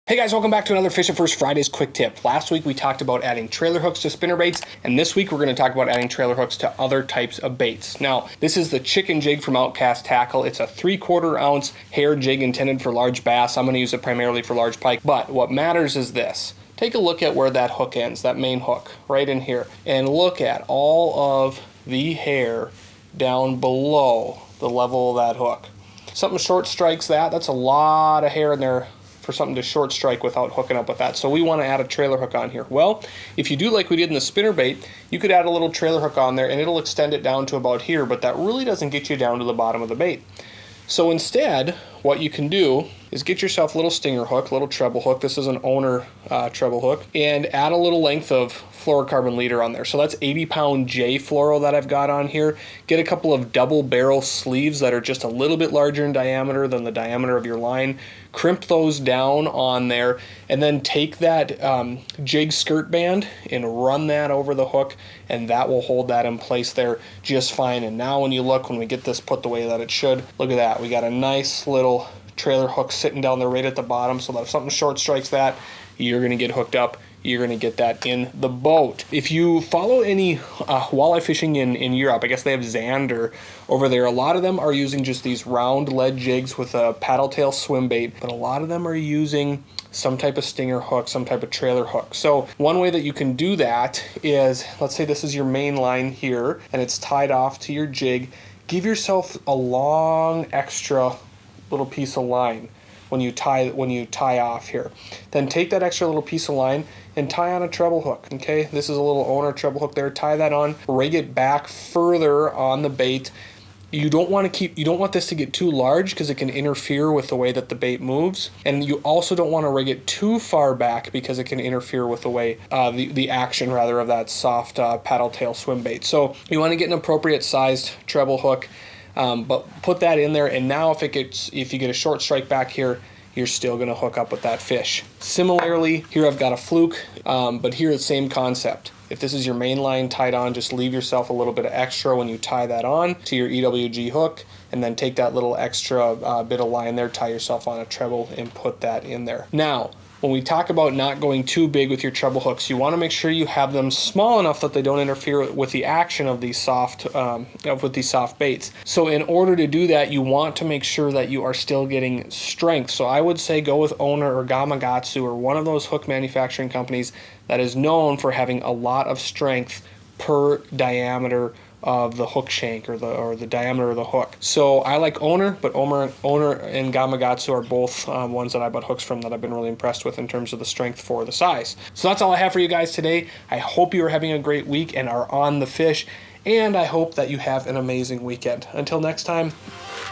Hey guys, welcome back to another Fishing First Fridays quick tip. Last week we talked about adding trailer hooks to spinnerbaits, and this week we're going to talk about adding trailer hooks to other types of baits. Now, this is the chicken jig from Outcast Tackle. It's a 3/4 ounce hair jig intended for large bass. I'm going to use it primarily for large pike, but what matters is this. Take a look at where that hook ends, that main hook, right in here, and look at all of the hair down below the level of that hook. Something short strikes that. That's a lot of hair in there for something to short strike without hooking up with that. So we want to add a trailer hook on here. Well, if you do like we did in the spinnerbait, you could add a little trailer hook on there and it'll extend it down to about here, but that really doesn't get you down to the bottom of the bait. So instead, what you can do is get yourself a little stinger hook, a little treble hook. This is an owner treble hook, and add a little length of fluorocarbon leader on there. So that's 80-pound J fluoro that I've got on here. Get a couple of double barrel sleeves that are just a little bit larger in diameter than the diameter of your line. Crimp those down on there, and then take that jig skirt band and run that over the hook, and that will hold that in place there just fine. And now when you look, when we get this put the way that it should, look at that. We got a nice little trailer hook sitting down there right at the bottom, so that if something short strikes that, you're going to get hooked up. You're going to get that in the boat. If you follow any walleye fishing in Europe, I guess they have Zander over there. A lot of them are using just these round lead jigs with a paddle tail swim bait, but a lot of them are using some type of stinger hook, some type of trailer hook. So one way that you can do that is, let's say this is your main line here and it's tied off to your jig. Give yourself a long extra little piece of line when you tie off here. Then take that extra little piece of line and tie on a treble hook. Okay, this is a little owner treble hook there. Tie that on, rig it back further on the bait. You don't want this to get too large because it can interfere with the way that the bait moves, and you also don't want to rig it too far back because it can interfere with the way the action rather of that soft paddle tail swim bait. So you want to get an appropriate sized treble hook. But put that in there, and now if you get a short strike back here, you're still going to hook up with that fish. Similarly, here I've got a fluke, but here the same concept. If this is your main line tied on, just leave yourself a little bit of extra when you tie that on to your EWG hook, and then take that little extra bit of line there, tie yourself on a treble, and put that in there. Now, when we talk about not going too big with your treble hooks, you want to make sure you have them small enough that they don't interfere with the action of these soft baits. So in order to do that, you want to make sure that you are still getting strength. So I would say go with Owner or Gamakatsu or one of those hook manufacturing companies that is known for having a lot of strength per diameter of the hook shank or the diameter of the hook. So I like Owner, but Owner and Gamakatsu are both ones that I bought hooks from that I've been really impressed with in terms of the strength for the size. So that's all I have for you guys today. I hope you are having a great week and are on the fish, and I hope that you have an amazing weekend. Until next time,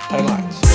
tight lines.